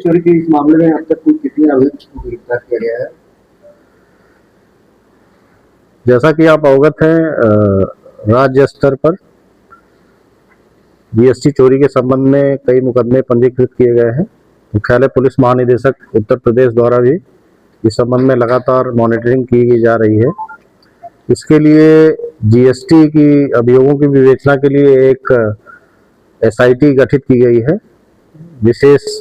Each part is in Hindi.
चोरी के इस मामले में अब तक कुल कितने अभियुक्त को गिरफ्तार किया गया है? जैसा कि आप अवगत हैं, राज्य स्तर पर जीएसटी चोरी के संबंध में कई मुकदमे पंजीकृत किए गए हैं। मुख्यालय पुलिस महानिदेशक उत्तर प्रदेश द्वारा भी इस संबंध में लगातार मॉनिटरिंग की जा रही है। इसके लिए जीएसटी की अभियोगों की विवेचना के लिए एक एसआईटी गठित की गई है। विशेष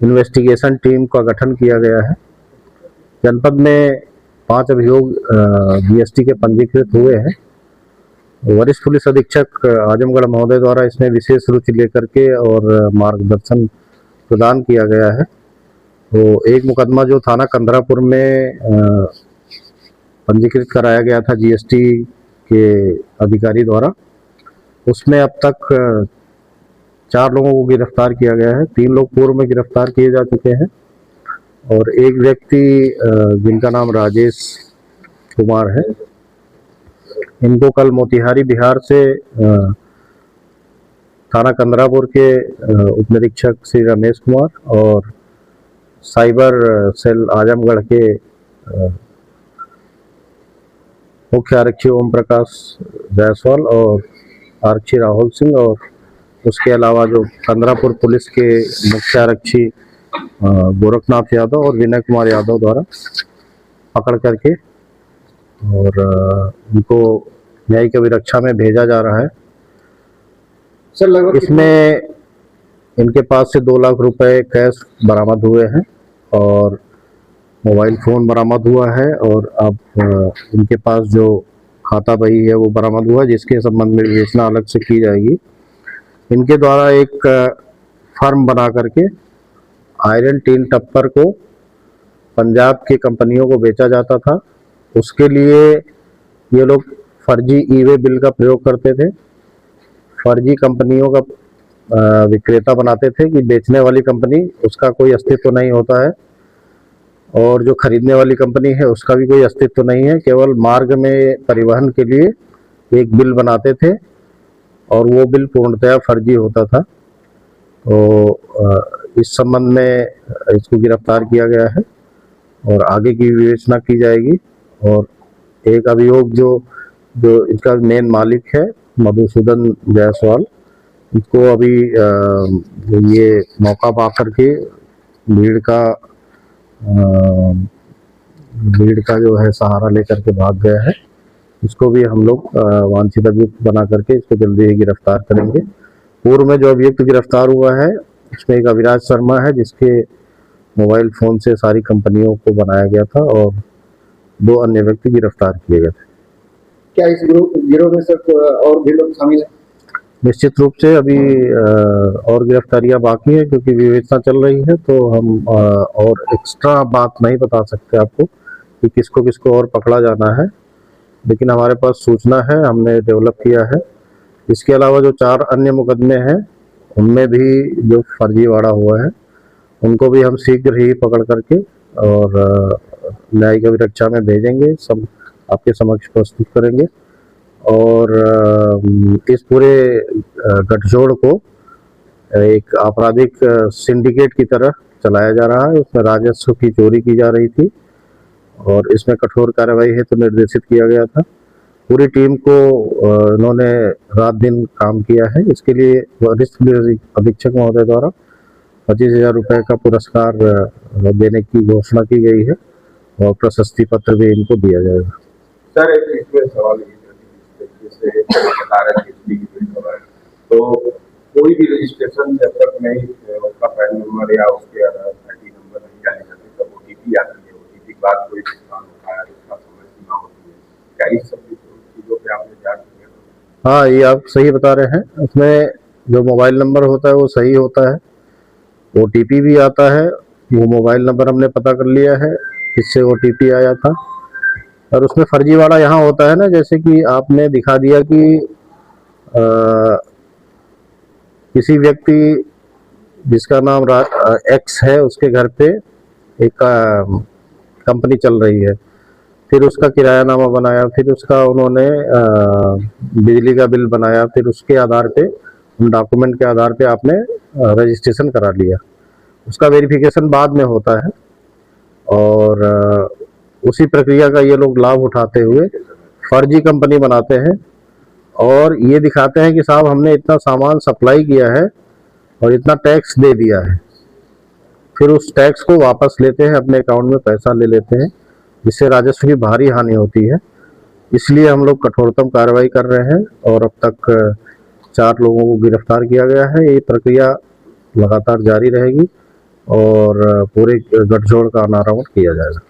इन्वेस्टिगेशन टीम का गठन किया गया है। जनपद में 5 अभियोग जीएसटी के पंजीकृत हुए हैं। वरिष्ठ पुलिस अधीक्षक आजमगढ़ महोदय द्वारा इसमें विशेष रुचि लेकर के और मार्गदर्शन प्रदान किया गया है। तो एक मुकदमा जो थाना कंदरापुर में पंजीकृत कराया गया था जीएसटी के अधिकारी द्वारा, उसमें अब तक 4 लोगों को गिरफ्तार किया गया है। 3 लोग पूर्व में गिरफ्तार किए जा चुके हैं और एक व्यक्ति जिनका नाम राजेश कुमार है, इनको कल मोतिहारी बिहार से थाना कंदरापुर के उप निरीक्षक श्री रमेश कुमार और साइबर सेल आजमगढ़ के मुख्य आरक्षी ओम प्रकाश जायसवाल और आरक्षी राहुल सिंह और उसके अलावा जो कंदरापुर पुलिस के मुख्य आरक्षी गोरखनाथ यादव और विनय कुमार यादव द्वारा पकड़ करके और उनको न्यायिक अभिरक्षा में भेजा जा रहा है। सर, लगभग इसमें इनके पास से 2 लाख रुपए कैश बरामद हुए हैं और मोबाइल फ़ोन बरामद हुआ है और अब इनके पास जो खाता बही है वो बरामद हुआ, जिसके संबंध में विवेचना अलग से की जाएगी। इनके द्वारा एक फर्म बना करके आयरन टीन टप्पर को पंजाब की कंपनियों को बेचा जाता था। उसके लिए ये लोग फर्जी ई-वे बिल का प्रयोग करते थे। फर्जी कंपनियों का विक्रेता बनाते थे कि बेचने वाली कंपनी उसका कोई अस्तित्व नहीं होता है और जो खरीदने वाली कंपनी है उसका भी कोई अस्तित्व नहीं है। केवल मार्ग में परिवहन के लिए एक बिल बनाते थे और वो बिल पूर्णतया फर्जी होता था। तो इस संबंध में इसको गिरफ्तार किया गया है और आगे की विवेचना की जाएगी। और एक अभियोग जो इसका मेन मालिक है मधुसूदन जायसवाल, इसको अभी ये मौका पा करके भीड़ का जो है सहारा लेकर के भाग गया है। इसको भी हम लोग वांछित अभियुक्त बना करके इसको जल्दी ही गिरफ्तार करेंगे। पूर्व में जो अभियुक्त गिरफ्तार हुआ है उसमें एक अविराज शर्मा है, जिसके मोबाइल फ़ोन से सारी कंपनियों को बनाया गया था और 2 अन्य व्यक्ति गिरफ्तार किए गए थे। क्या इस गिरोह में सर और भी लोग शामिल हैं? निश्चित रूप से अभी और गिरफ्तारियां बाकी है क्योंकि विवेचना चल रही है, तो हम और एक्स्ट्रा बात नहीं बता सकते आपको कि किसको किसको और पकड़ा जाना है, लेकिन हमारे पास सूचना है, हमने डेवलप किया है। इसके अलावा जो 4 अन्य मुकदमे हैं उनमें भी जो फर्जीवाड़ा हुआ है उनको भी हम शीघ्र ही पकड़ करके और न्यायिक अभिरक्षा में भेजेंगे, सब आपके समक्ष प्रस्तुत करेंगे। और इस पूरे गठजोड़ को एक आपराधिक सिंडिकेट की तरह चलाया जा रहा है। उसमें राजस्व की चोरी की जा रही थी और इसमें कठोर कार्रवाई हेतु निर्देशित किया गया था। पूरी टीम को इन्होंने रात दिन काम किया है। इसके लिए वरिष्ठ पुलिस अधीक्षक महोदय द्वारा 25,000 रुपये का पुरस्कार देने की घोषणा की गई है और प्रशस्ति पत्र भी इनको दिया जाएगा। सर, इसमें सवाल जैसे बता रहे थे तो कोई भी रजिस्ट्रेशन जब तक नहीं उसका पैन नंबर या उसके आईडी नंबर नहीं जाने जाते तब ओटीपी आती है। ओटीपी के बाद कोई भुगतान होता है, उसका समय सीमा होती है। क्या इस सब चीज़ों पे आपने जांच किया? हाँ, ये आप सही बता रहे हैं। उसमें जो मोबाइल नंबर होता है वो सही होता है, ओटीपी भी आता है। वो मोबाइल नंबर हमने पता कर लिया है किससे ओटीपी आया था। और उसमें फर्जीवाड़ा यहाँ होता है ना, जैसे कि आपने दिखा दिया कि किसी व्यक्ति जिसका नाम एक्स है उसके घर पे एक कंपनी चल रही है, फिर उसका किरायानामा बनाया, फिर उसका उन्होंने बिजली का बिल बनाया, फिर उसके आधार पे उन डॉक्यूमेंट के आधार पे आपने रजिस्ट्रेशन करा लिया, उसका वेरिफिकेशन बाद में होता है। और उसी प्रक्रिया का ये लोग लाभ उठाते हुए फर्जी कंपनी बनाते हैं और ये दिखाते हैं कि साहब हमने इतना सामान सप्लाई किया है और इतना टैक्स दे दिया है, फिर उस टैक्स को वापस लेते हैं, अपने अकाउंट में पैसा ले लेते हैं, जिससे राजस्व की भारी हानि होती है। इसलिए हम लोग कठोरतम कार्रवाई कर रहे हैं और अब तक 4 लोगों को गिरफ्तार किया गया है। ये प्रक्रिया लगातार जारी रहेगी और पूरे गठजोड़ का अनावरण किया जाएगा।